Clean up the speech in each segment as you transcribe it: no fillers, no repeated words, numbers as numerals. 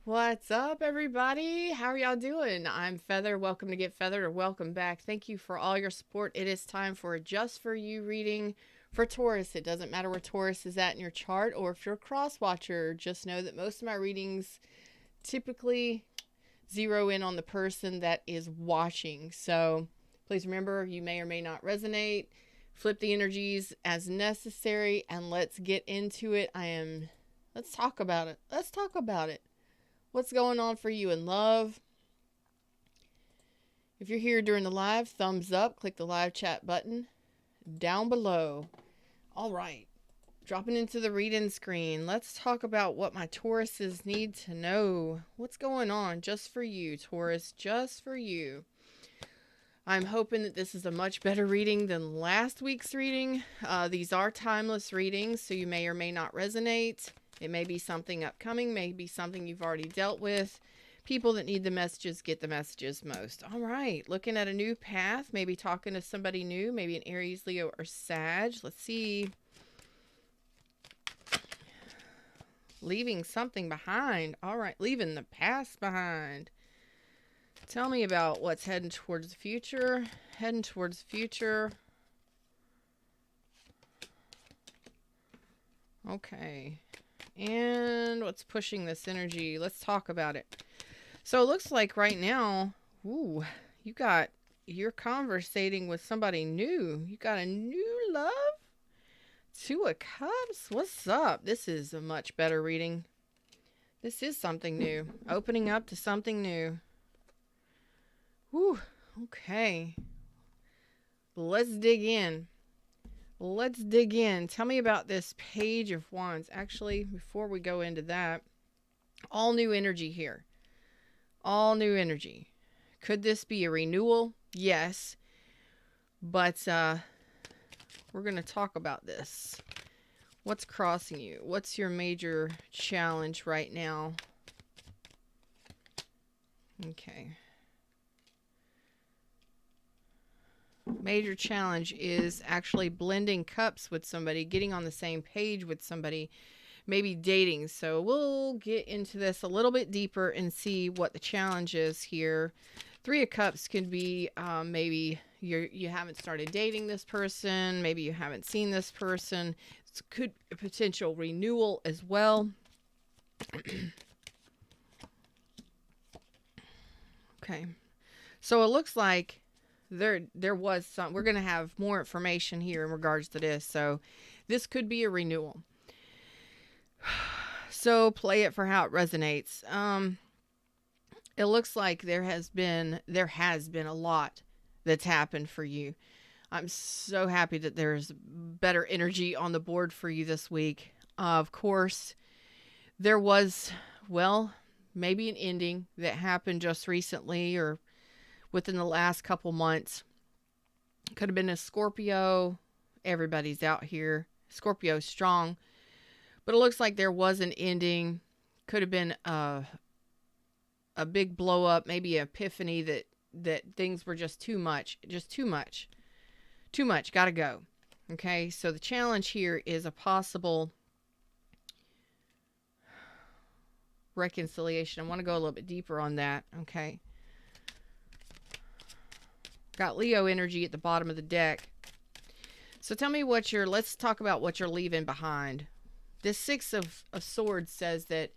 What's up, everybody? How are y'all doing? I'm Feather. Welcome to Get Feathered, or welcome back. Thank you for all your support. It is time for a Just For You reading for Taurus. It doesn't matter where Taurus is at in your chart, or if you're a cross watcher, just know that most of my readings typically zero in on the person that is watching. So please remember, you may or may not resonate. Flip the energies as necessary, and let's get into it. Let's talk about it. Let's talk about it. What's going on for you in love? If you're here during the live, thumbs up. Click the live chat button down below. All right. Dropping into the read-in screen. Let's talk about what my Tauruses need to know. What's going on just for you, Taurus? Just for you. I'm hoping that this is a much better reading than last week's reading. These are timeless readings, so you may or may not resonate. It may be something upcoming, maybe something you've already dealt with. People that need the messages get the messages most. All right, looking at a new path, maybe talking to somebody new, maybe an Aries, Leo, or Sag. Let's see. Leaving something behind. All right, leaving the past behind. Tell me about what's heading towards the future. Heading towards the future. Okay. And what's pushing this energy? Let's talk about it. So it looks like right now, ooh, you're conversating with somebody new. You got a new love? Two of Cups? What's up? This is a much better reading. This is something new. Opening up to something new. Whew, okay. Let's dig in. Let's dig in. Tell me about this Page of Wands. Actually, before we go into that, all new energy here. All new energy. Could this be a renewal? Yes. But we're going to talk about this. What's crossing you? What's your major challenge right now? Okay. Major challenge is actually blending cups with somebody, getting on the same page with somebody, maybe dating. So we'll get into this a little bit deeper and see what the challenge is here. Three of Cups could be maybe you haven't started dating this person, maybe you haven't seen this person. It could be a potential renewal as well. Okay, so it looks like there was some. We're going to have more information here in regards to this. So this could be a renewal. So play it for how it resonates. It looks like there has been a lot that's happened for you. I'm so happy that there's better energy on the board for you this week. Of course, there was, well, maybe an ending that happened just recently or within the last couple months. Could have been a Scorpio. Everybody's out here. Scorpio's strong. But it looks like there was an ending. Could have been a big blow up, maybe an epiphany that things were just too much. Just too much. Too much. Gotta go. Okay, so the challenge here is a possible reconciliation. I want to go a little bit deeper on that. Okay. Got Leo energy at the bottom of the deck. So tell me let's talk about what you're leaving behind. This Six of Swords says that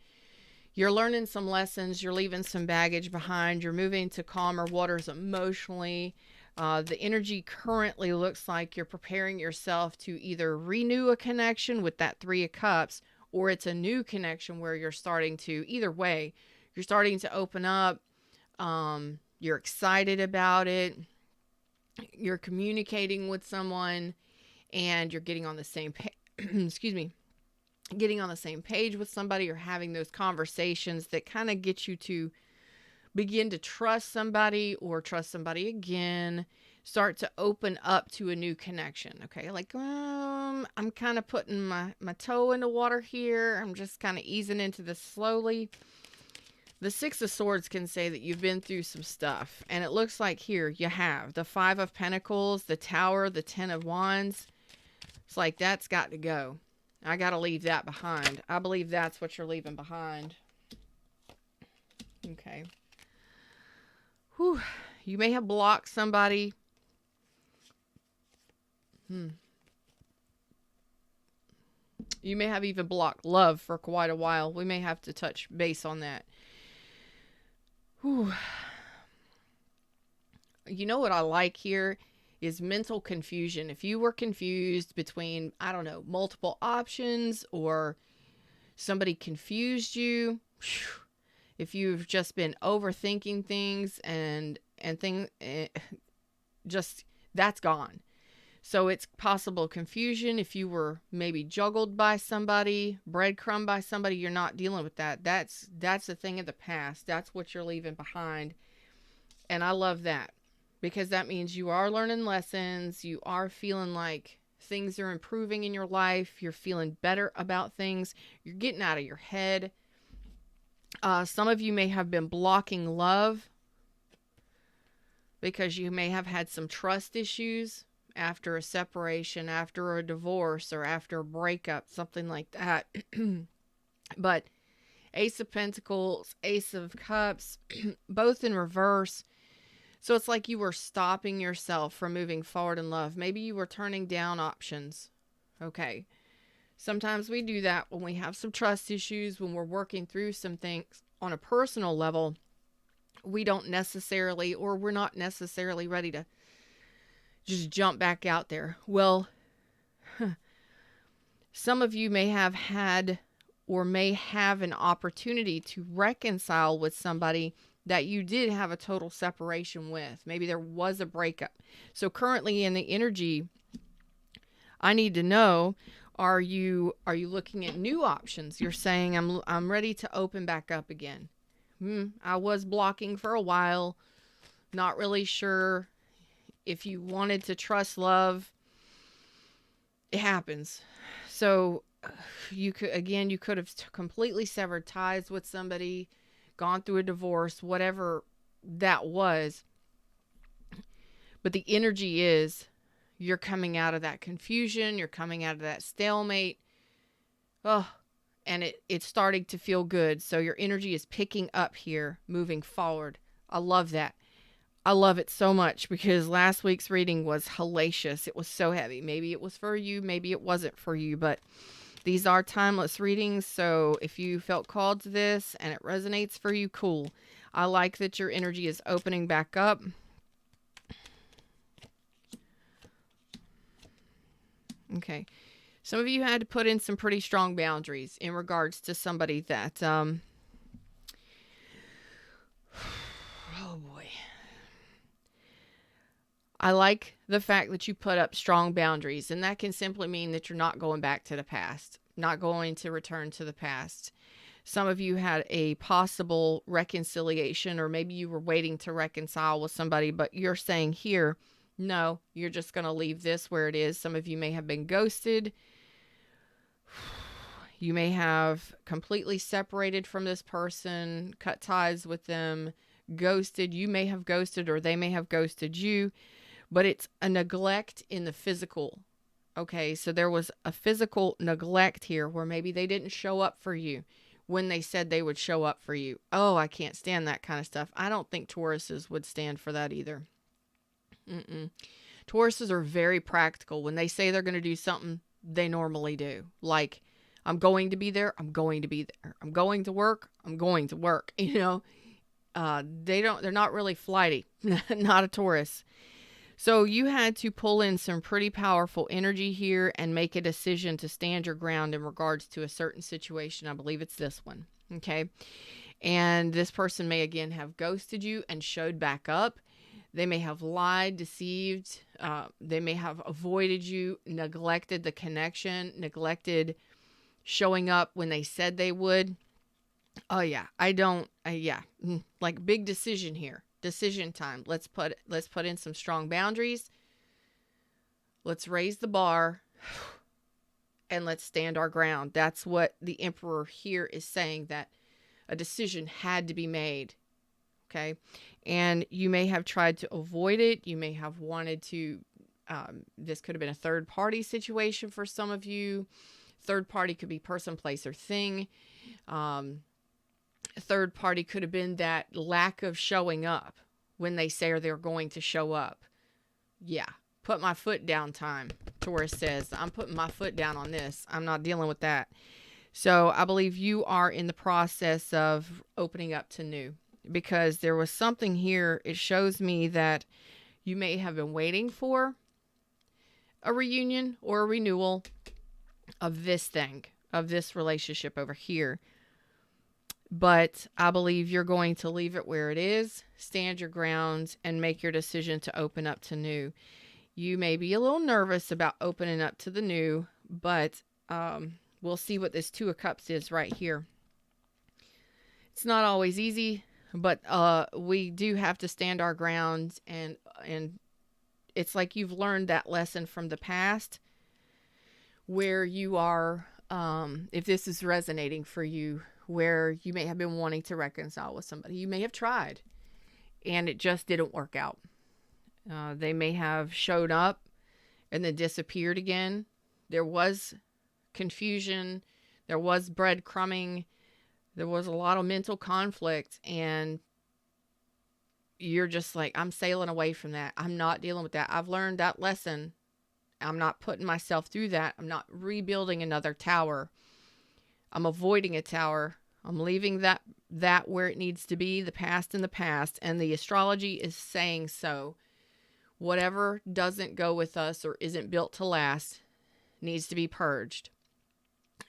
you're learning some lessons. You're leaving some baggage behind. You're moving to calmer waters emotionally. The energy currently looks like you're preparing yourself to either renew a connection with that Three of Cups, or it's a new connection where you're starting to, either way, you're starting to open up. You're excited about it. You're communicating with someone and you're getting on the same page. Excuse me. Getting on the same page with somebody, or having those conversations that kind of get you to begin to trust somebody or trust somebody again, start to open up to a new connection. Okay. Like, I'm kind of putting my toe in the water here. I'm just kind of easing into this slowly. The Six of Swords can say that you've been through some stuff. And it looks like here you have the Five of Pentacles, the Tower, the Ten of Wands. It's like that's got to go. I got to leave that behind. I believe that's what you're leaving behind. Okay. Whew. You may have blocked somebody. You may have even blocked love for quite a while. We may have to touch base on that. Whew. You know what I like here is mental confusion. If you were confused between, I don't know, multiple options, or somebody confused you, if you've just been overthinking things and just that's gone. So it's possible confusion. If you were maybe juggled by somebody, breadcrumb by somebody, you're not dealing with that. That's a thing of the past. That's what you're leaving behind. And I love that, because that means you are learning lessons. You are feeling like things are improving in your life. You're feeling better about things. You're getting out of your head. Some of you may have been blocking love because you may have had some trust issues after a separation, after a divorce, or after a breakup, something like that. But Ace of Pentacles, Ace of Cups, both in reverse. So it's like you were stopping yourself from moving forward in love. Maybe you were turning down options. Okay. Sometimes we do that when we have some trust issues, when we're working through some things on a personal level. We don't necessarily, or we're not necessarily ready to just jump back out there. Well, some of you may have had or may have an opportunity to reconcile with somebody that you did have a total separation with. Maybe there was a breakup. So currently in the energy, I need to know, are you looking at new options? You're saying I'm ready to open back up again. I was blocking for a while, not really sure if you wanted to trust love. It happens. So you could have completely severed ties with somebody, gone through a divorce, whatever that was. But the energy is you're coming out of that confusion. You're coming out of that stalemate. And it's starting to feel good. So your energy is picking up here, moving forward. I love that. I love it so much, because last week's reading was hellacious. It was so heavy. Maybe it was for you. Maybe it wasn't for you. But these are timeless readings. So if you felt called to this and it resonates for you, cool. I like that your energy is opening back up. Okay. Some of you had to put in some pretty strong boundaries in regards to somebody that, oh boy. I like the fact that you put up strong boundaries, and that can simply mean that you're not going back to the past, not going to return to the past. Some of you had a possible reconciliation, or maybe you were waiting to reconcile with somebody, but you're saying here, no, you're just going to leave this where it is. Some of you may have been ghosted. You may have completely separated from this person, cut ties with them, ghosted. You may have ghosted, or they may have ghosted you. But it's a neglect in the physical. Okay, so there was a physical neglect here where maybe they didn't show up for you when they said they would show up for you. Oh, I can't stand that kind of stuff. I don't think Tauruses would stand for that either. Tauruses are very practical. When they say they're going to do something, they normally do. Like, I'm going to be there. I'm going to be there. I'm going to work. I'm going to work. You know, they're not really flighty. Not a Taurus. So you had to pull in some pretty powerful energy here and make a decision to stand your ground in regards to a certain situation. I believe it's this one. Okay. And this person may again have ghosted you and showed back up. They may have lied, deceived. They may have avoided you, neglected the connection, neglected showing up when they said they would. Oh yeah. Like big decision here. Decision time. Let's put in some strong boundaries. Let's raise the bar and let's stand our ground. That's what the Emperor here is saying, that a decision had to be made. Okay. And you may have tried to avoid it. You may have wanted to, this could have been a third party situation for some of you. Third party could be person, place, or thing. A third party could have been that lack of showing up when they say they're going to show up. Yeah, put my foot down time. Taurus says, I'm putting my foot down on this. I'm not dealing with that. So I believe you are in the process of opening up to new, because there was something here. It shows me that you may have been waiting for a reunion or a renewal of this thing, of this relationship over here. But I believe you're going to leave it where it is, stand your ground, and make your decision to open up to new. You may be a little nervous about opening up to the new, but we'll see what this Two of Cups is right here. It's not always easy, but we do have to stand our ground, and it's like you've learned that lesson from the past, where you are, if this is resonating for you, where you may have been wanting to reconcile with somebody. You may have tried, and it just didn't work out. They may have showed up and then disappeared again. There was confusion. There was breadcrumbing. There was a lot of mental conflict, and you're just like, I'm sailing away from that. I'm not dealing with that. I've learned that lesson. I'm not putting myself through that. I'm not rebuilding another tower. I'm avoiding a tower. I'm leaving that where it needs to be, the past in the past. And the astrology is saying so. Whatever doesn't go with us or isn't built to last needs to be purged.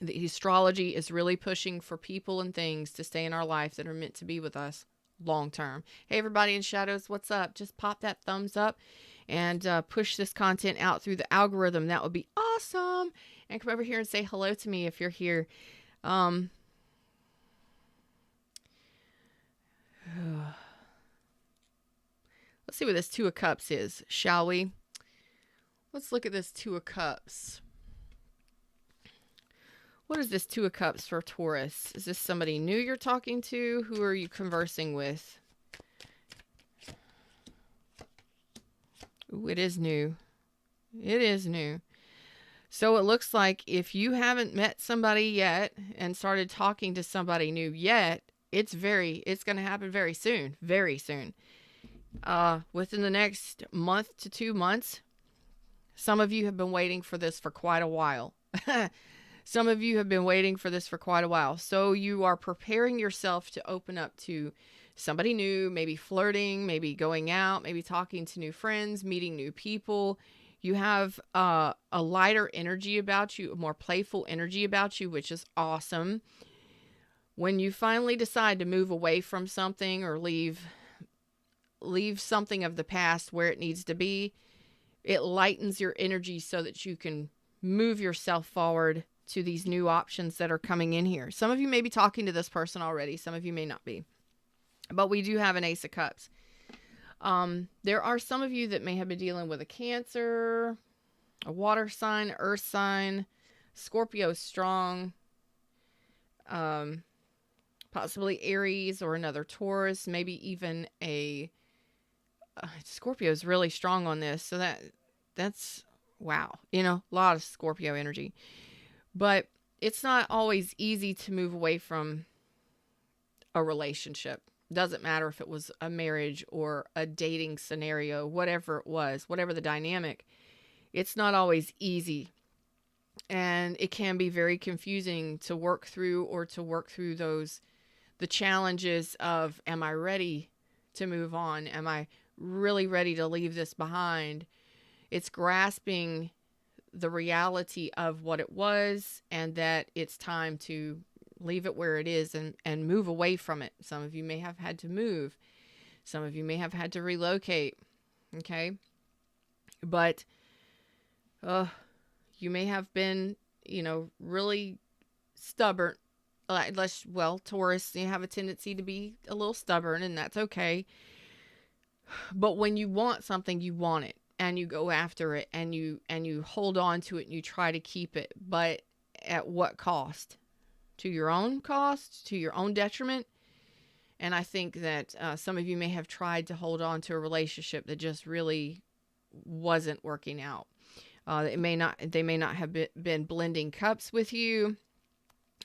The astrology is really pushing for people and things to stay in our life that are meant to be with us long term. Hey, everybody in shadows, what's up? Just pop that thumbs up and push this content out through the algorithm. That would be awesome. And come over here and say hello to me if you're here. Let's see what this Two of Cups is, shall we? Let's look at this Two of Cups. What is this Two of Cups for Taurus? Is this somebody new you're talking to? Who are you conversing with? Ooh, it is new. It is new. So it looks like if you haven't met somebody yet and started talking to somebody new yet, it's going to happen very soon. Very soon. Within the next month to 2 months. Some of you have been waiting for this for quite a while. Some of you have been waiting for this for quite a while. So you are preparing yourself to open up to somebody new, maybe flirting, maybe going out, maybe talking to new friends, meeting new people. You have a lighter energy about you, a more playful energy about you, which is awesome. When you finally decide to move away from something or leave something of the past where it needs to be, it lightens your energy so that you can move yourself forward to these new options that are coming in here. Some of you may be talking to this person already. Some of you may not be. But we do have an Ace of Cups. There are some of you that may have been dealing with a Cancer, a water sign, earth sign, Scorpio strong, possibly Aries or another Taurus, maybe even a Scorpio is really strong on this. So that's wow. A lot of Scorpio energy. But it's not always easy to move away from a relationship. Doesn't matter if it was a marriage or a dating scenario, whatever it was, whatever the dynamic, it's not always easy. And it can be very confusing to work through the challenges of, am I ready to move on? Am I really ready to leave this behind? It's grasping the reality of what it was and that it's time to leave it where it is and move away from it. Some of you may have had to move. Some of you may have had to relocate. Okay. But you may have been, really stubborn. Taurus, you have a tendency to be a little stubborn, and that's okay. But when you want something, you want it. And you go after it, and you hold on to it, and you try to keep it. But at what cost? To your own cost, to your own detriment. And I think that some of you may have tried to hold on to a relationship that just really wasn't working out. They may not have been blending cups with you.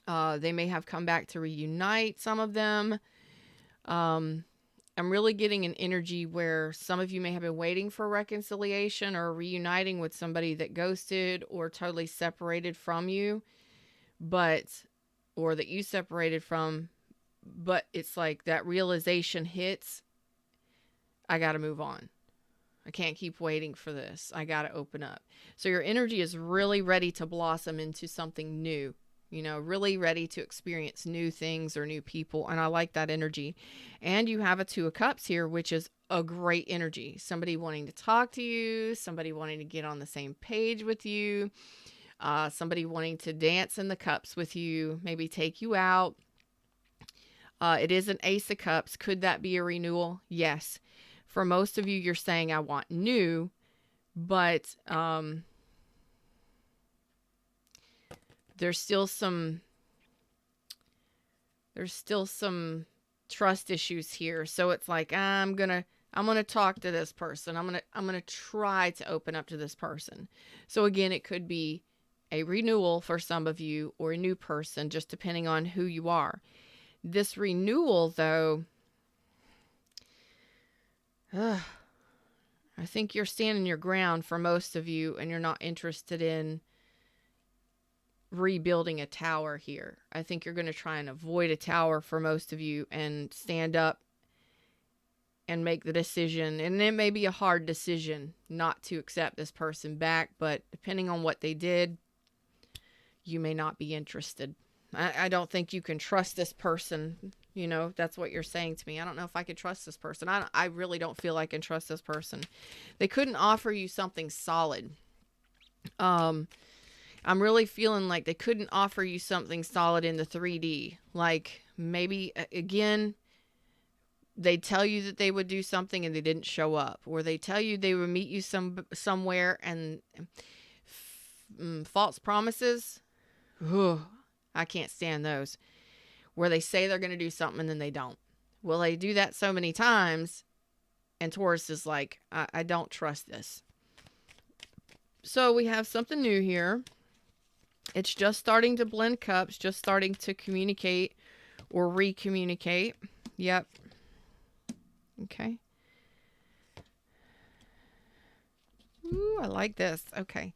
They may have come back to reunite, some of them. I'm really getting an energy where some of you may have been waiting for reconciliation or reuniting with somebody that ghosted or totally separated from you, or that you separated from, but it's like that realization hits. I got to move on. I can't keep waiting for this. I got to open up. So your energy is really ready to blossom into something new, really ready to experience new things or new people. And I like that energy. And you have a Two of Cups here, which is a great energy. Somebody wanting to talk to you, somebody wanting to get on the same page with you, somebody wanting to dance in the cups with you, maybe take you out. It is an Ace of Cups. Could that be a renewal? Yes. For most of you, you're saying, I want new, but there's still some trust issues here. So it's like, I'm going to talk to this person. I'm going to try to open up to this person. So again, it could be a renewal for some of you or a new person, just depending on who you are. This renewal, though, I think you're standing your ground for most of you, and you're not interested in rebuilding a tower here. I think you're going to try and avoid a tower for most of you and stand up and make the decision. And it may be a hard decision not to accept this person back, but depending on what they did, you may not be interested. I don't think you can trust this person. That's what you're saying to me. I don't know if I could trust this person. I really don't feel I can trust this person. They couldn't offer you something solid. I'm really feeling like they couldn't offer you something solid in the 3D. Like maybe, again, they tell you that they would do something and they didn't show up. Or they tell you they would meet you somewhere and false promises. Ugh, I can't stand those. Where they say they're going to do something and then they don't. Well, they do that so many times, and Taurus is like, I don't trust this. So we have something new here. It's just starting to blend cups, just starting to communicate or recommunicate. Yep. Okay. Ooh, I like this. Okay.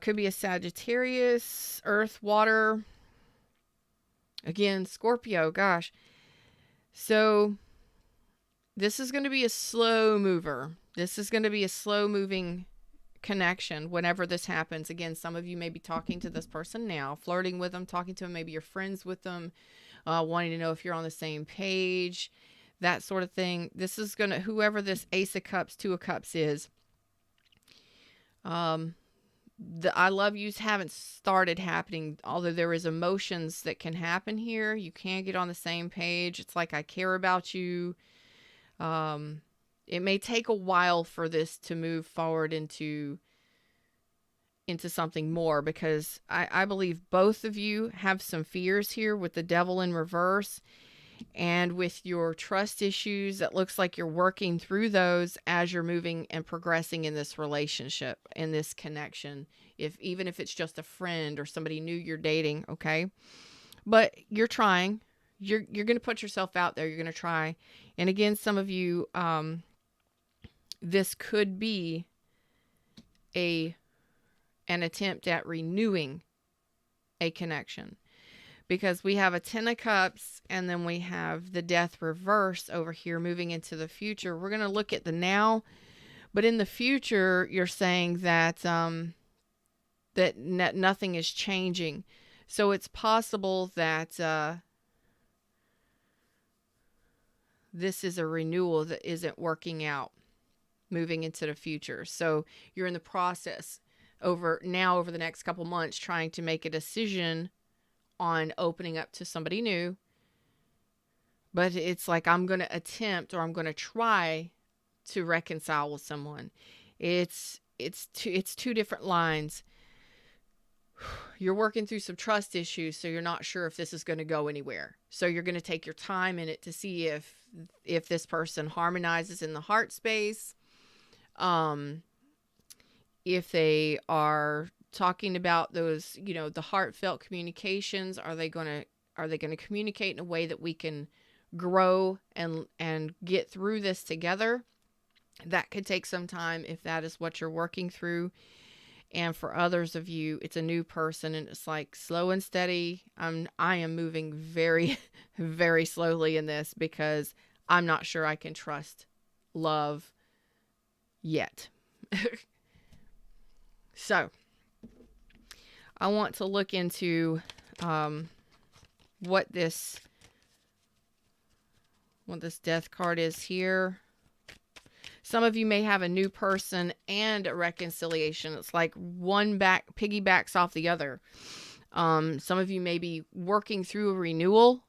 Could be a Sagittarius, Earth, Water. Again, Scorpio, gosh. So this is going to be a slow mover. This is going to be a slow moving connection whenever this happens. Again, some of you may be talking to this person now, flirting with them, talking to them. Maybe you're friends with them, wanting to know if you're on the same page, that sort of thing. This is going to, whoever this Ace of Cups, Two of Cups is, the I love yous haven't started happening, although there is emotions that can happen here. You can get on the same page. It's like, I care about you. It may take a while for this to move forward into something more, because I believe both of you have some fears here with the Devil in reverse. And with your trust issues, it looks like you're working through those as you're moving and progressing in this relationship, in this connection. Even if it's just a friend or somebody new you're dating, okay? But you're trying. You're going to put yourself out there. You're going to try. And again, some of you, this could be an attempt at renewing a connection. Because we have a Ten of Cups, and then we have the Death reverse over here moving into the future. We're going to look at the now, but in the future, you're saying that nothing is changing. So it's possible that this is a renewal that isn't working out moving into the future. So you're in the process over the next couple months trying to make a decision on opening up to somebody new. But it's like, I'm going to attempt, or I'm going to try to reconcile with someone. It's two different lines. You're working through some trust issues, so you're not sure if this is going to go anywhere. So you're going to take your time in it to see if this person harmonizes in the heart space, if they are talking about those, the heartfelt communications. Are they going to communicate in a way that we can grow and get through this together? That could take some time if that is what you're working through. And for others of you, it's a new person, and it's like slow and steady. I am moving very, very slowly in this because I'm not sure I can trust love yet. So I want to look into what this death card is here. Some of you may have a new person and a reconciliation. It's like one piggybacks off the other. Some of you may be working through a renewal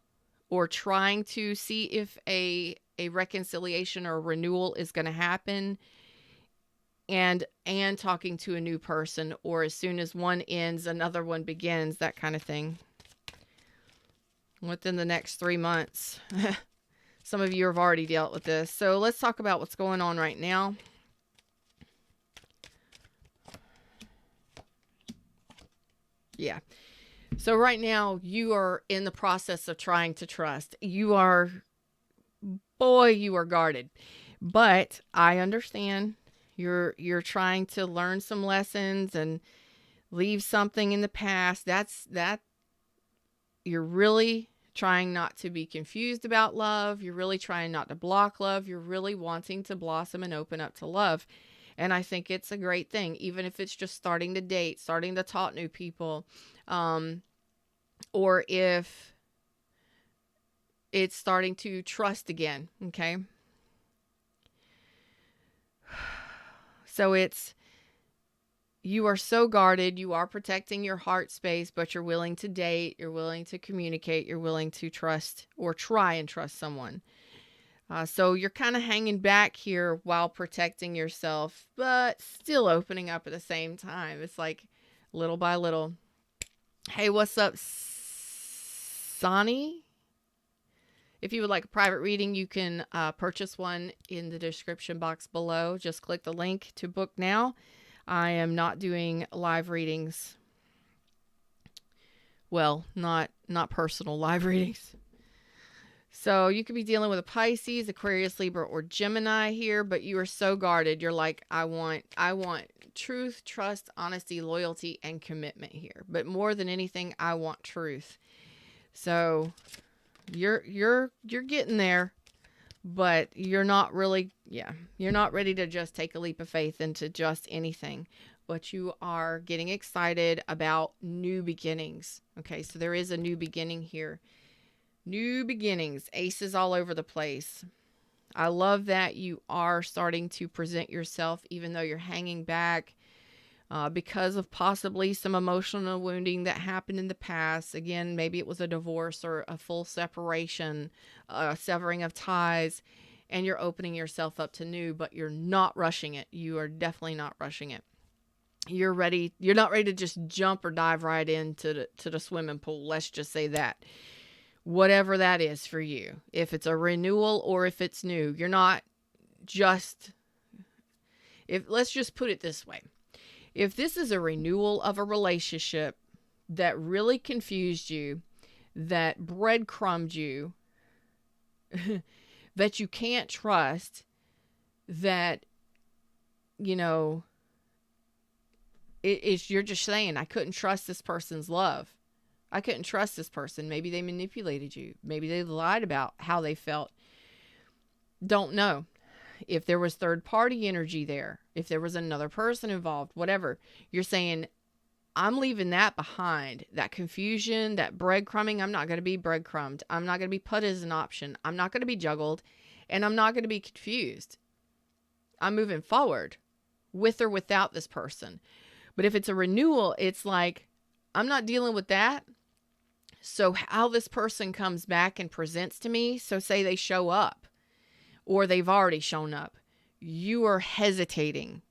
or trying to see if a reconciliation or a renewal is going to happen, and talking to a new person, or as soon as one ends, another one begins, that kind of thing. Within the next 3 months. Some of you have already dealt with this. So let's talk about what's going on right now. Yeah. So right now you are in the process of trying to trust. You are guarded. But I understand you're trying to learn some lessons and leave something in the past. You're really trying not to be confused about love. You're really trying not to block love. You're really wanting to blossom and open up to love. And I think it's a great thing, even if it's just starting to date, starting to talk new people, or if it's starting to trust again. Okay. So you are so guarded. You are protecting your heart space, but you're willing to date. You're willing to communicate. You're willing to trust or try and trust someone. So you're kind of hanging back here while protecting yourself, but still opening up at the same time. It's like little by little. Hey, what's up, Sonny? If you would like a private reading, you can purchase one in the description box below. Just click the link to book now. I am not doing live readings. Well, not personal live readings. So you could be dealing with a Pisces, Aquarius, Libra, or Gemini here, but you are so guarded. You're like, I want truth, trust, honesty, loyalty, and commitment here. But more than anything, I want truth. So you're getting there. But you're not really, you're not ready to just take a leap of faith into just anything. But you are getting excited about new beginnings. Okay, so there is a new beginning here. New beginnings, aces all over the place. I love that you are starting to present yourself, even though you're hanging back because of possibly some emotional wounding that happened in the past. Again, maybe it was a divorce or a full separation, a severing of ties, and you're opening yourself up to new, but you're not rushing it. You are definitely not rushing it. You're ready. You're not ready to just jump or dive right into the swimming pool. Let's just say that. Whatever that is for you. If it's a renewal or if it's new, you're not just, let's just put it this way. If this is a renewal of a relationship that really confused you, that breadcrumbed you, that you can't trust, that, you're just saying, I couldn't trust this person's love. I couldn't trust this person. Maybe they manipulated you. Maybe they lied about how they felt. Don't know. If there was third party energy there, if there was another person involved, whatever, you're saying, I'm leaving that behind. That confusion, that breadcrumbing, I'm not going to be breadcrumbed. I'm not going to be put as an option. I'm not going to be juggled, and I'm not going to be confused. I'm moving forward with or without this person. But if it's a renewal, it's like, I'm not dealing with that. So how this person comes back and presents to me, so say they show up, or they've already shown up, you are hesitating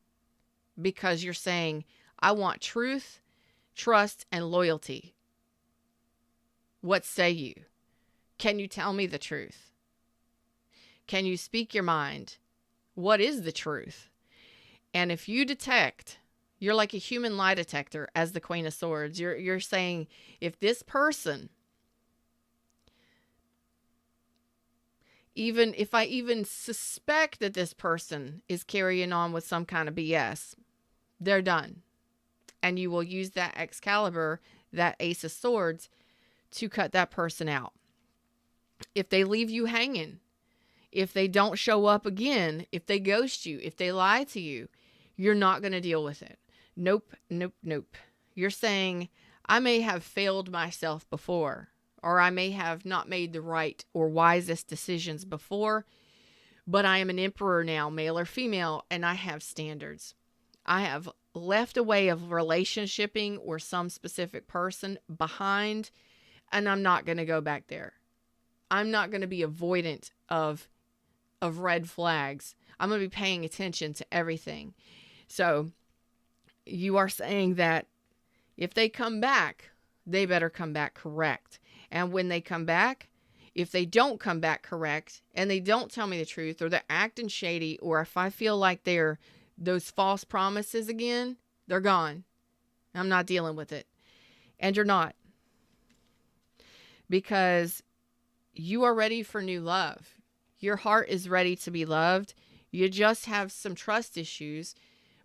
because you're saying, I want truth, trust, and loyalty. What say you? Can you tell me the truth? Can you speak your mind? What is the truth? And if you detect You're like a human lie detector as the Queen of Swords. You're saying, if this person, even if I even suspect that this person is carrying on with some kind of BS, they're done. And you will use that Excalibur, that Ace of Swords, to cut that person out. If they leave you hanging, if they don't show up again, if they ghost you, if they lie to you, you're not going to deal with it. Nope, nope, nope. You're saying, I may have failed myself before, or I may have not made the right or wisest decisions before, but I am an emperor now, male or female, and I have standards. I have left a way of relationshiping or some specific person behind, and I'm not going to go back there. I'm not going to be avoidant of red flags. I'm going to be paying attention to everything. So you are saying that if they come back, they better come back correct. And when they come back, if they don't come back correct and they don't tell me the truth, or they're acting shady, or if I feel like they're those false promises again, they're gone. I'm not dealing with it. And you're not. Because you are ready for new love. Your heart is ready to be loved. You just have some trust issues,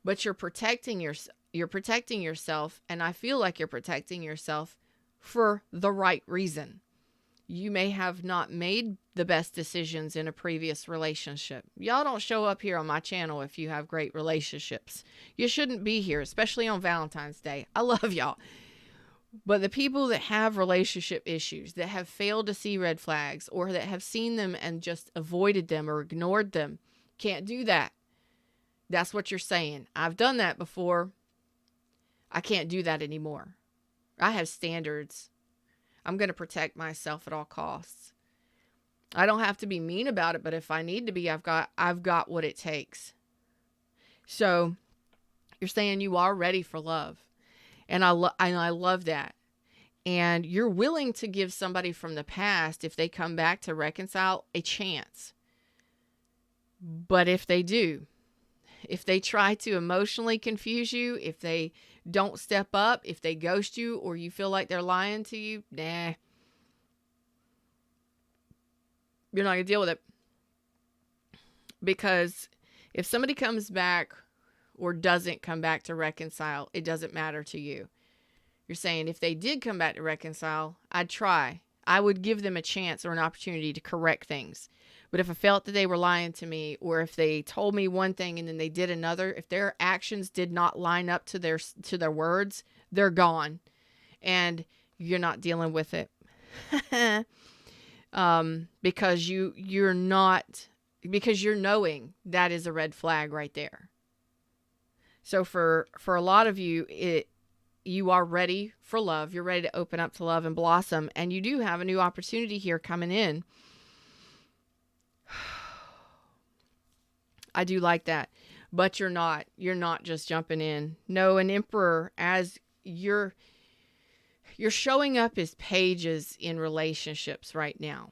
but you're protecting yourself, and I feel like you're protecting yourself for the right reason. You may have not made the best decisions in a previous relationship. Y'all don't show up here on my channel if you have great relationships. You shouldn't be here, especially on Valentine's Day. I love y'all. But the people that have relationship issues, that have failed to see red flags, or that have seen them and just avoided them or ignored them, can't do that. That's what you're saying. I've done that before. I can't do that anymore. I have standards. I'm going to protect myself at all costs. I don't have to be mean about it, but if I need to be, I've got what it takes. So you're saying you are ready for love. And I love that. And you're willing to give somebody from the past, if they come back to reconcile, a chance. But if they do, if they try to emotionally confuse you, if they don't step up, if they ghost you, or you feel like they're lying to you, nah. You're not going to deal with it. Because if somebody comes back or doesn't come back to reconcile, it doesn't matter to you. You're saying if they did come back to reconcile, I'd try. I would give them a chance or an opportunity to correct things. But if I felt that they were lying to me, or if they told me one thing and then they did another, if their actions did not line up to their words, they're gone. And you're not dealing with it. Because you're knowing that is a red flag right there. So for a lot of you, you are ready for love. You're ready to open up to love and blossom. And you do have a new opportunity here coming in. I do like that. But you're not just jumping in. No, an emperor, as you're showing up as pages in relationships right now.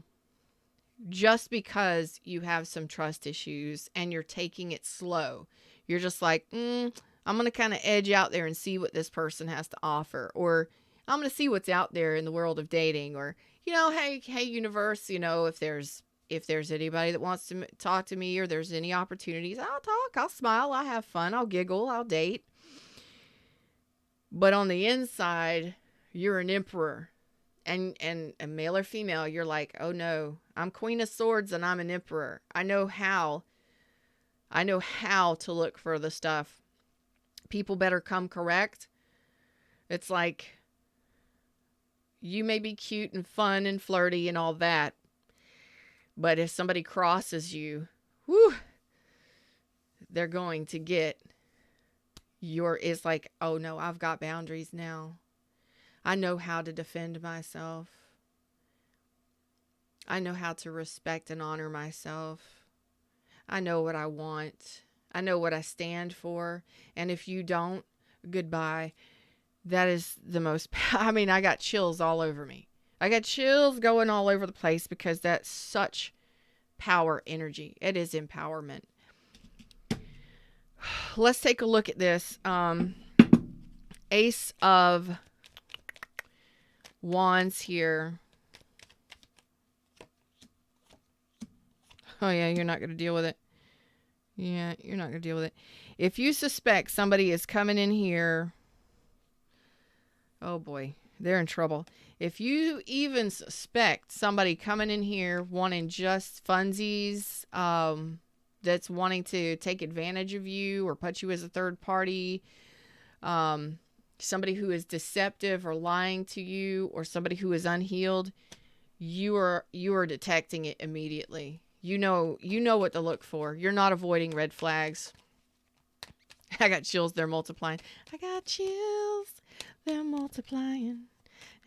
Just because you have some trust issues and you're taking it slow. You're just like, I'm going to kind of edge out there and see what this person has to offer. Or I'm going to see what's out there in the world of dating. Or, hey, universe, if there's anybody that wants to talk to me, or there's any opportunities, I'll talk, I'll smile, I'll have fun, I'll giggle, I'll date. But on the inside, you're an emperor. And a male or female, you're like, oh no, I'm Queen of Swords and I'm an emperor. I know how to look for the stuff. People better come correct. It's like, you may be cute and fun and flirty and all that, but if somebody crosses you, they're going to get it's like, oh no, I've got boundaries now. I know how to defend myself. I know how to respect and honor myself. I know what I want. I know what I stand for. And if you don't, goodbye. That is the most, I got chills all over me. I got chills going all over the place because that's such power energy. It is empowerment. Let's take a look at this. Ace of Wands here. Oh, yeah, you're not going to deal with it. Yeah, you're not going to deal with it. If you suspect somebody is coming in here, oh boy, they're in trouble. If you even suspect somebody coming in here wanting just funsies, that's wanting to take advantage of you or put you as a third party, somebody who is deceptive or lying to you, or somebody who is unhealed, you are detecting it immediately. You know what to look for. You're not avoiding red flags. I got chills, they're multiplying. I got chills, they're multiplying,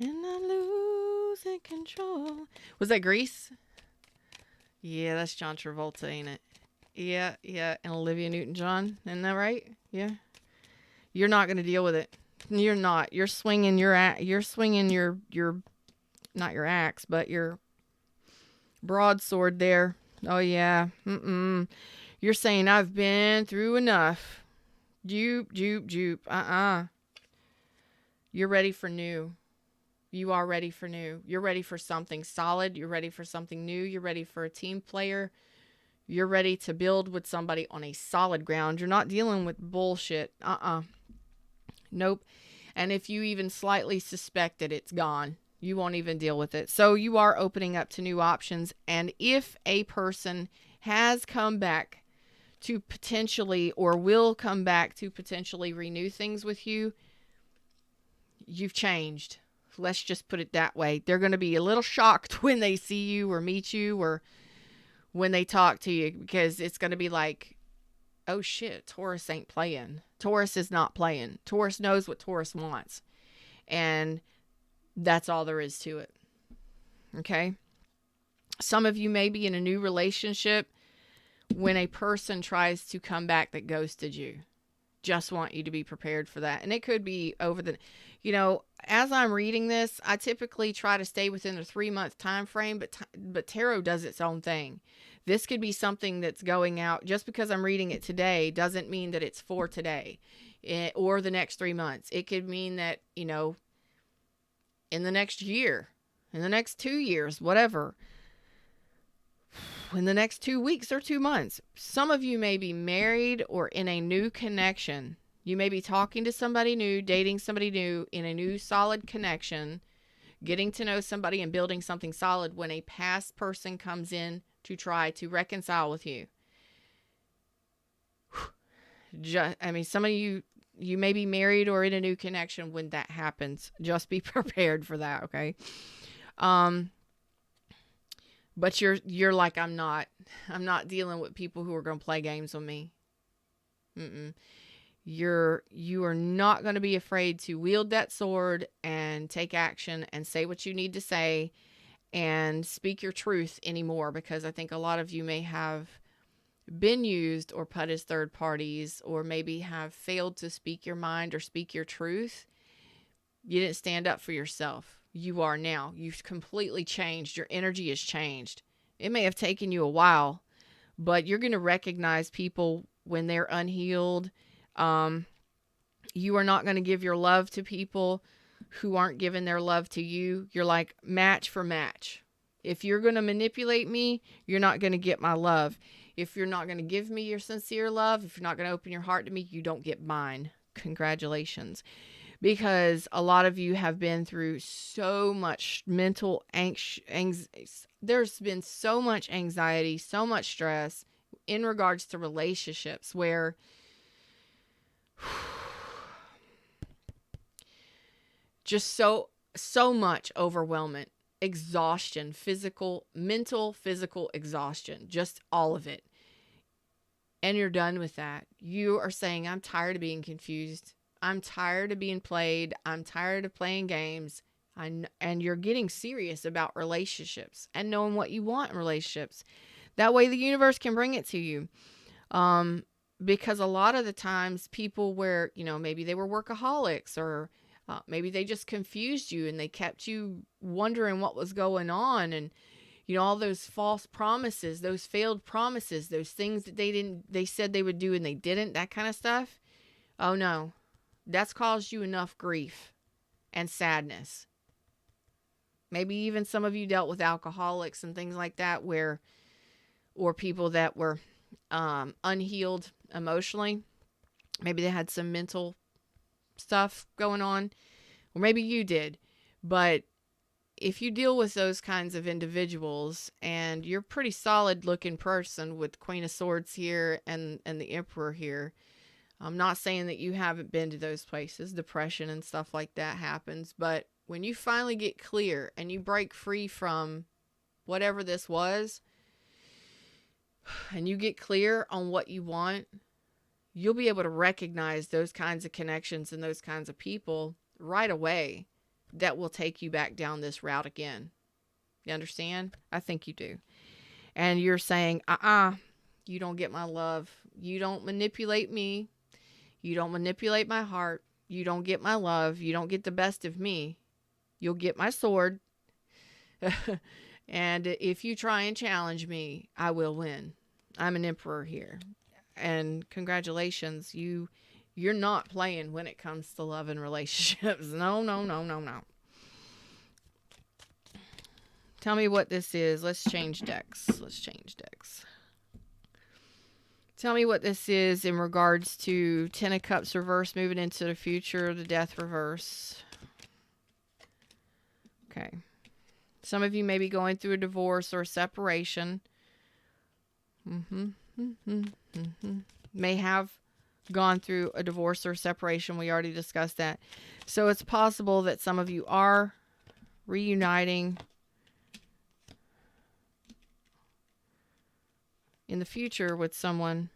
and I'm losing control. Was that Grease? Yeah, that's John Travolta, ain't it? Yeah, and Olivia Newton-John, isn't that right? Yeah. You're not going to deal with it. You're not. You're swinging your not your axe, but your broadsword there. Oh yeah. You're saying I've been through enough. Jupe. You're ready for new. You are ready for new. You're ready for something solid. You're ready for something new. You're ready for a team player. You're ready to build with somebody on a solid ground. You're not dealing with bullshit. Nope. And if you even slightly suspect it, it's gone. You won't even deal with it. So you are opening up to new options. And if a person has come back to potentially, or will come back to potentially renew things with you, you've changed. Let's just put it that way. They're going to be a little shocked when they see you or meet you or when they talk to you, because it's going to be like, oh shit, Taurus ain't playing. Taurus is not playing. Taurus knows what Taurus wants. And that's all there is to it. Okay? Some of you may be in a new relationship when a person tries to come back that ghosted you. Just want you to be prepared for that. And it could be over the, as I'm reading this, I typically try to stay within a 3-month time frame, but tarot does its own thing. This could be something that's going out. Just because I'm reading it today doesn't mean that it's for today or the next 3 months. It could mean that, in the next year, in the next 2 years, whatever, in the next 2 weeks or 2 months. Some of you may be married or in a new connection. You may be talking to somebody new, dating somebody new, in a new solid connection, getting to know somebody and building something solid when a past person comes in to try to reconcile with you. Some of you may be married or in a new connection when that happens. Just be prepared for that, okay? But you're like, I'm not dealing with people who are going to play games with me. You are not going to be afraid to wield that sword and take action and say what you need to say and speak your truth anymore, because I think a lot of you may have been used or put as third parties, or maybe have failed to speak your mind or speak your truth. You didn't stand up for yourself. You are now. You've completely changed. Your energy has changed. It may have taken you a while, but you're going to recognize people when they're unhealed. You are not going to give your love to people who aren't giving their love to you. You're like match for match. If you're going to manipulate me, you're not going to get my love. If you're not going to give me your sincere love, if you're not going to open your heart to me, you don't get mine. Congratulations. Because a lot of you have been through so much mental there's been so much anxiety, so much stress in regards to relationships where just so much overwhelmment, exhaustion, mental, physical exhaustion, just all of it. And you're done with that. You are saying, I'm tired of being confused. I'm tired of being played. I'm tired of playing games. And you're getting serious about relationships and knowing what you want in relationships. That way the universe can bring it to you. Because a lot of the times people where, maybe they were workaholics, or maybe they just confused you and they kept you wondering what was going on. And, all those false promises, those failed promises, those things that they said they would do and they didn't, that kind of stuff. Oh no, That's caused you enough grief and sadness. Maybe even some of you dealt with alcoholics and things like that, or people that were unhealed emotionally. Maybe they had some mental stuff going on, or maybe you did. But if you deal with those kinds of individuals, and you're a pretty solid looking person with Queen of Swords here and the Emperor here, I'm not saying that you haven't been to those places. Depression and stuff like that happens. But when you finally get clear and you break free from whatever this was, and you get clear on what you want, you'll be able to recognize those kinds of connections and those kinds of people right away that will take you back down this route again. You understand? I think you do. And you're saying, you don't get my love. You don't manipulate me. You don't manipulate my heart. You don't get my love. You don't get the best of me. You'll get my sword. And if you try and challenge me, I will win. I'm an emperor here. And congratulations, you're not playing when it comes to love and relationships. No. Tell me what this is. Let's change decks. Tell me what this is in regards to Ten of Cups reverse, moving into the future, the Death reverse. Okay. Some of you may be going through a divorce or a separation. May have gone through a divorce or separation. We already discussed that. So it's possible that some of you are reuniting in the future with someone.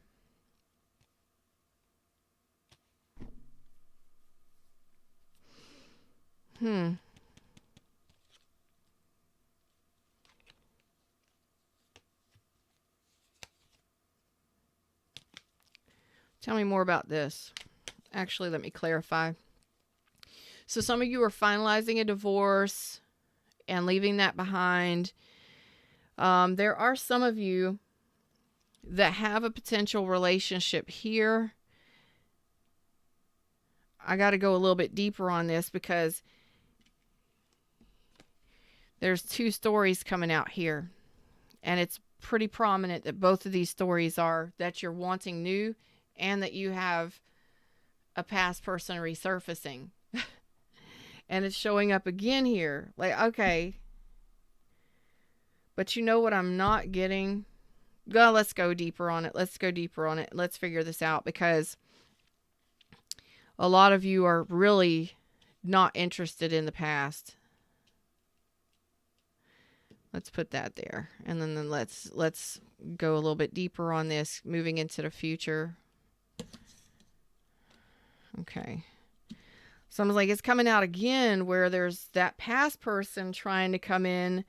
Tell me more about this. Actually, let me clarify. So some of you are finalizing a divorce and leaving that behind. There are some of you that have a potential relationship here. I got to go a little bit deeper on this because there's two stories coming out here. And it's pretty prominent that both of these stories are that you're wanting new and that you have a past person resurfacing. And it's showing up again here. Like, okay. But you know what I'm not getting? Well, let's go deeper on it. Let's figure this out, because a lot of you are really not interested in the past. Let's put that there. And then let's go a little bit deeper on this, moving into the future. Okay. So I'm like, it's coming out again where there's that past person trying to come in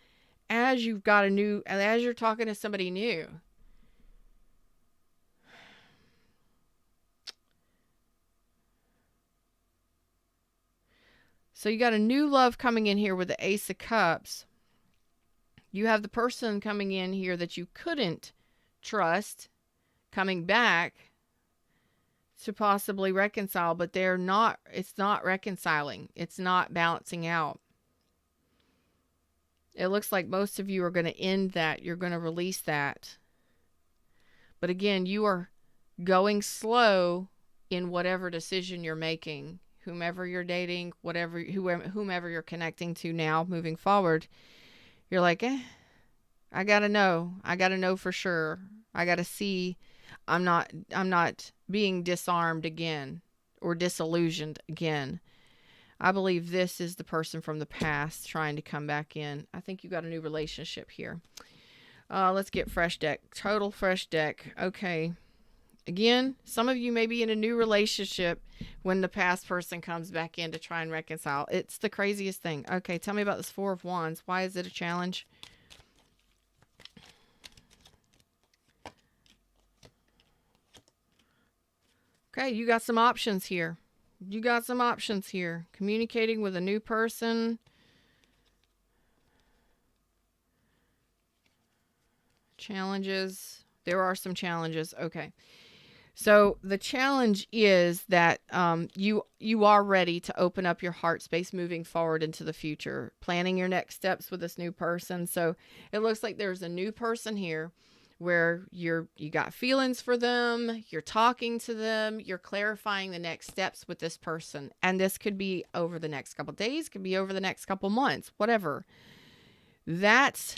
as you've got as you're talking to somebody new. So you got a new love coming in here with the Ace of Cups. You have the person coming in here that you couldn't trust coming back to possibly reconcile, but it's not reconciling. It's not balancing out. It looks like most of you are going to end that. You're going to release that. But again, you are going slow in whatever decision you're making. Whomever you're dating, whomever you're connecting to now, moving forward, you're like, I gotta know for sure. I gotta see. I'm not being disarmed again or disillusioned again. I believe this is the person from the past trying to come back in. I think you got a new relationship here. Let's get fresh deck. Total fresh deck. Okay. Again, some of you may be in a new relationship when the past person comes back in to try and reconcile. It's the craziest thing. Okay, tell me about this Four of Wands. Why is it a challenge? Okay, you got some options here. Communicating with a new person. Challenges. There are some challenges. Okay. So the challenge is that you are ready to open up your heart space moving forward into the future, planning your next steps with this new person. So it looks like there's a new person here where you got feelings for them, you're talking to them, you're clarifying the next steps with this person. And this could be over the next couple days, could be over the next couple months, whatever. That's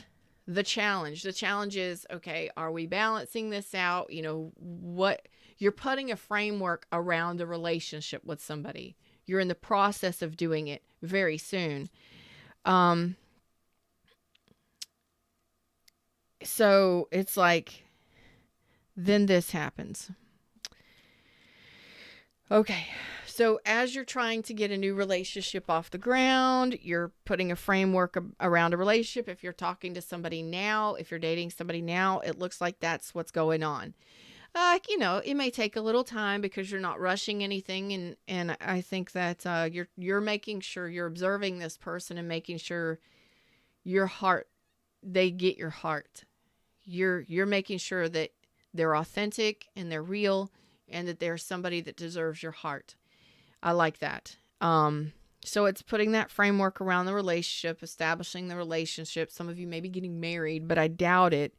the challenge. The challenge is, okay, are we balancing this out? You know, what you're putting a framework around the relationship with somebody. You're in the process of doing it very soon. So it's like, then this happens. Okay. So as you're trying to get a new relationship off the ground, you're putting a framework around a relationship. If you're talking to somebody now, if you're dating somebody now, it looks like that's what's going on. You know, it may take a little time because you're not rushing anything, and I think that you're making sure you're observing this person and making sure your heart, they get your heart. You're making sure that they're authentic and they're real, and that they're somebody that deserves your heart. I like that. So it's putting that framework around the relationship, establishing the relationship. Some of you may be getting married, but I doubt it.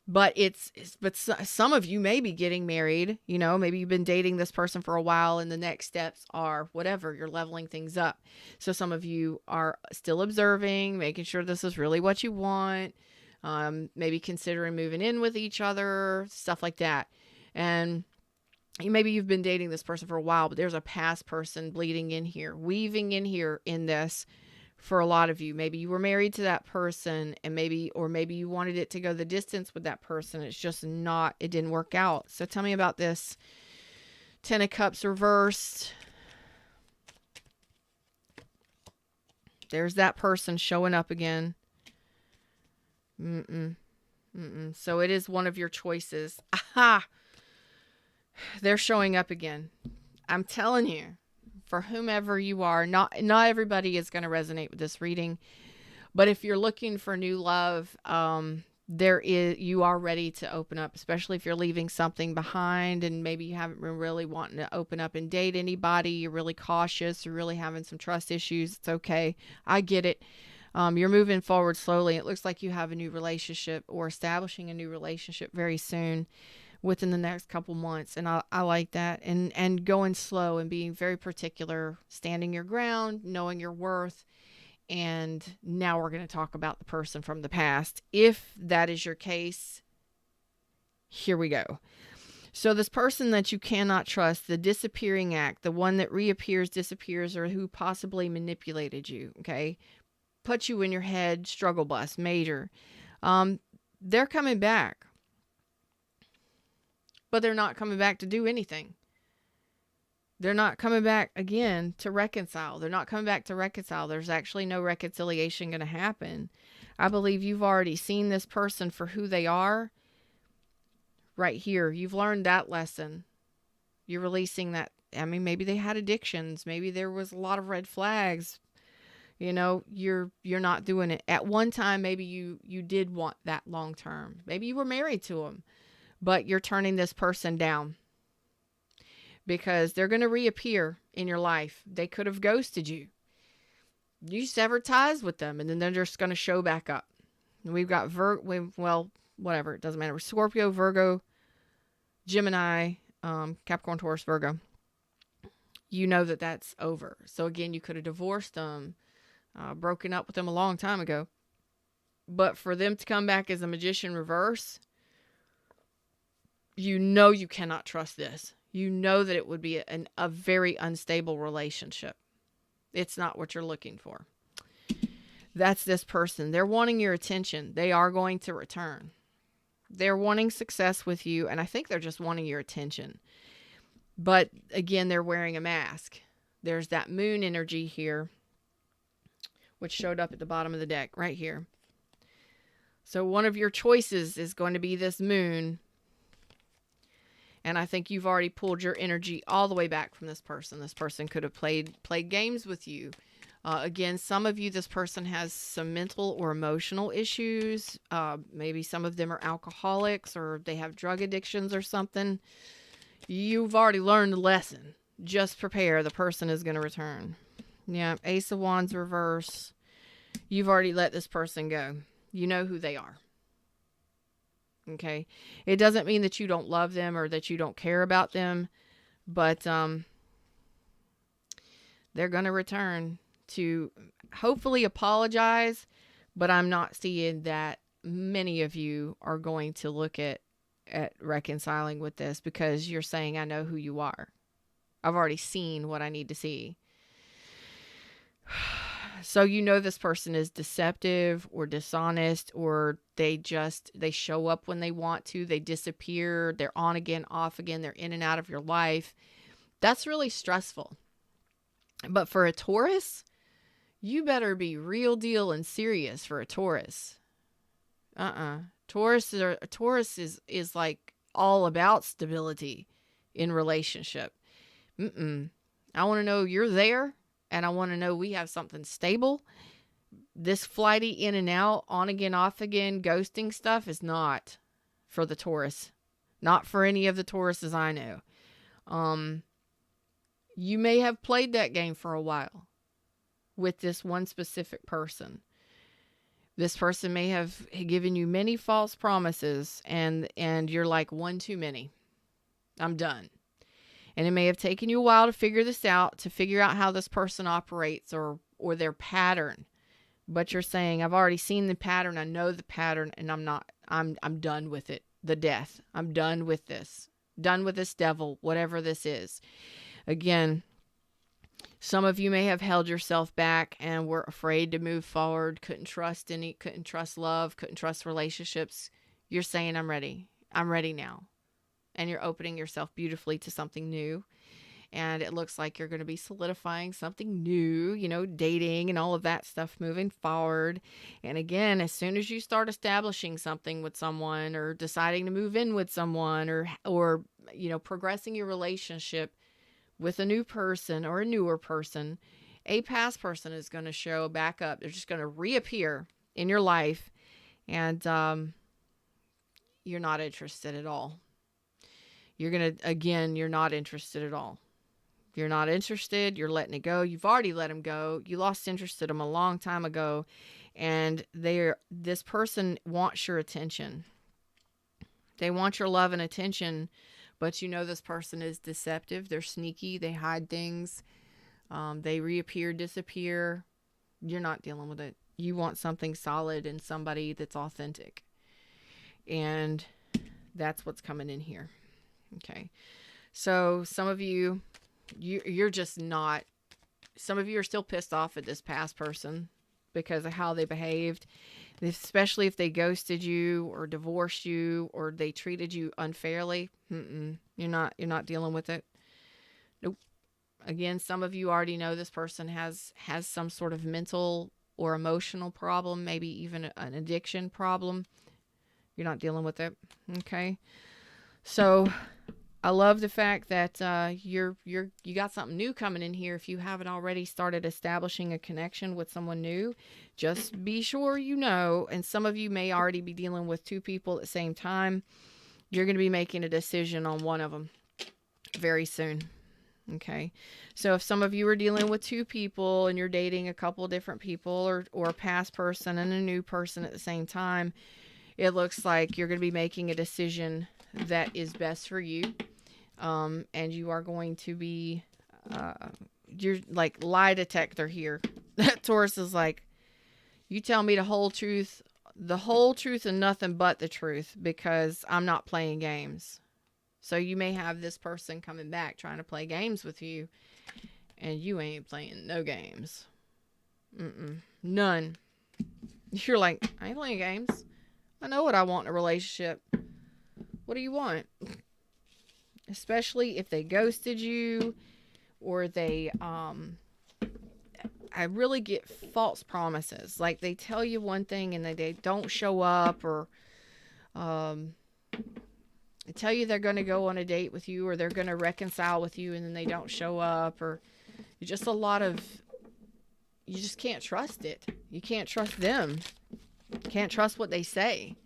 But some of you may be getting married, you know, maybe you've been dating this person for a while and the next steps are whatever, you're leveling things up. So some of you are still observing, making sure this is really what you want. Maybe considering moving in with each other, stuff like that. And maybe you've been dating this person for a while, but there's a past person bleeding in here, weaving in here in this. For a lot of you, maybe you were married to that person and maybe you wanted it to go the distance with that person. It's just not, it didn't work out. So tell me about this. 10 of Cups reversed. There's that person showing up again. So it is one of your choices. Aha! They're showing up again. I'm telling you. For whomever you are, not everybody is going to resonate with this reading, but if you're looking for new love, you are ready to open up, especially if you're leaving something behind and maybe you haven't been really wanting to open up and date anybody. You're really cautious. You're really having some trust issues. It's okay. I get it. You're moving forward slowly. It looks like you have a new relationship or establishing a new relationship very soon, within the next couple months. And I like that. And going slow and being very particular, standing your ground, knowing your worth. And now we're going to talk about the person from the past. If that is your case, here we go. So this person that you cannot trust, the disappearing act, the one that reappears, disappears, or who possibly manipulated you, okay? Put you in your head, struggle bus, major. They're coming back. But they're not coming back to do anything. They're not coming back again to reconcile. They're not coming back to reconcile. There's actually no reconciliation going to happen. I believe you've already seen this person for who they are right here. You've learned that lesson. You're releasing that. I mean, maybe they had addictions. Maybe there was a lot of red flags. You know, you're not doing it. At one time, maybe you did want that long term. Maybe you were married to them. But you're turning this person down because they're going to reappear in your life. They could have ghosted you. You severed ties with them, and then they're just going to show back up. And we've got whatever. It doesn't matter. Scorpio, Virgo, Gemini, Capricorn, Taurus, Virgo. You know that that's over. So again, you could have divorced them, broken up with them a long time ago. But for them to come back as a Magician reverse, you know you cannot trust this. You know that it would be a very unstable relationship. It's not what you're looking for. That's this person. They're wanting your attention. They are going to return. They're wanting success with you, and I think they're just wanting your attention. But again, they're wearing a mask. There's that moon energy here, which showed up at the bottom of the deck right here. So one of your choices is going to be this moon. And I think you've already pulled your energy all the way back from this person. This person could have played games with you. Again, some of you, this person has some mental or emotional issues. Maybe some of them are alcoholics or they have drug addictions or something. You've already learned the lesson. Just prepare. The person is going to return. Yeah, Ace of Wands reverse. You've already let this person go. You know who they are. Okay? It doesn't mean that you don't love them or that you don't care about them, but they're going to return to hopefully apologize, but I'm not seeing that many of you are going to look at reconciling with this, because you're saying, I know who you are. I've already seen what I need to see. So you know this person is deceptive or dishonest, or they show up when they want to, they disappear, they're on again, off again, they're in and out of your life. That's really stressful. But for a Taurus, you better be real deal and serious for a Taurus. Taurus is like all about stability in relationship. I want to know you're there, and I want to know we have something stable. This flighty in and out, on again, off again, ghosting stuff is not for the Taurus. Not for any of the Tauruses I know. You may have played that game for a while with this one specific person. This person may have given you many false promises, and you're like, one too many. I'm done. And it may have taken you a while to figure this out, to figure out how this person operates or their pattern. But you're saying, I've already seen the pattern, I know the pattern, and I'm done with it. The death. I'm done with this. Done with this devil, whatever this is. Again, some of you may have held yourself back and were afraid to move forward, couldn't trust love, couldn't trust relationships. You're saying, I'm ready. I'm ready now. And you're opening yourself beautifully to something new. And it looks like you're going to be solidifying something new, dating and all of that stuff moving forward. And again, as soon as you start establishing something with someone, or deciding to move in with someone, or progressing your relationship with a new person or a newer person, a past person is going to show back up. They're just going to reappear in your life, and you're not interested at all. You're not interested at all. You're not interested. You're letting it go. You've already let them go. You lost interest in them a long time ago, and this person wants your attention. They want your love and attention. But this person is deceptive. They're sneaky. They hide things. They reappear, disappear. You're not dealing with it. You want something solid and somebody that's authentic. And that's what's coming in here. Okay. So some of you, you're just not, some of you are still pissed off at this past person because of how they behaved. Especially if they ghosted you or divorced you or they treated you unfairly. You're not dealing with it. Nope. Again, some of you already know this person has some sort of mental or emotional problem, maybe even an addiction problem. You're not dealing with it. Okay. So I love the fact that you got something new coming in here. If you haven't already started establishing a connection with someone new, just be sure and some of you may already be dealing with two people at the same time. You're going to be making a decision on one of them very soon. Okay. So if some of you are dealing with two people and you're dating a couple different people, or a past person and a new person at the same time, it looks like you're going to be making a decision that is best for you. And you are going to be, you're like lie detector here. Taurus is like, you tell me the whole truth and nothing but the truth, because I'm not playing games. So you may have this person coming back trying to play games with you, and you ain't playing no games. None. You're like, I ain't playing games. I know what I want in a relationship. What do you want? Especially if they ghosted you, or they, I really get false promises. Like they tell you one thing and they don't show up, or they tell you they're going to go on a date with you, or they're going to reconcile with you, and then they don't show up, or just a lot of you just can't trust it. You can't trust them. You can't trust what they say.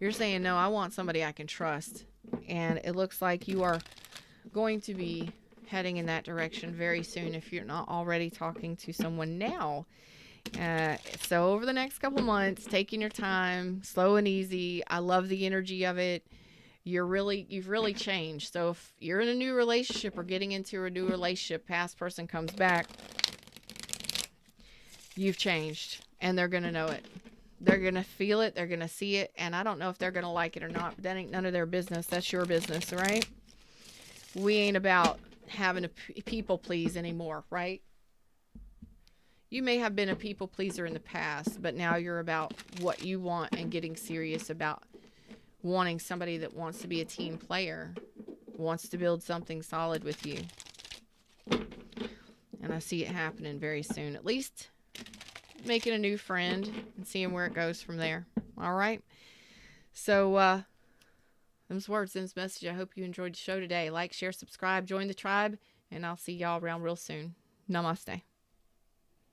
You're saying, no, I want somebody I can trust. And it looks like you are going to be heading in that direction very soon if you're not already talking to someone now. So over the next couple months, taking your time, slow and easy. I love the energy of it. You've really changed. So if you're in a new relationship or getting into a new relationship, past person comes back, you've changed, and they're going to know it. They're going to feel it. They're going to see it. And I don't know if they're going to like it or not, but that ain't none of their business. That's your business, right? We ain't about having to people please anymore, right? You may have been a people pleaser in the past, but now you're about what you want and getting serious about wanting somebody that wants to be a team player, wants to build something solid with you. And I see it happening very soon. At least making a new friend and seeing where it goes from there. All right. So, them's words, them's message. I hope you enjoyed the show today. Like, share, subscribe, join the tribe, and I'll see y'all around real soon. Namaste.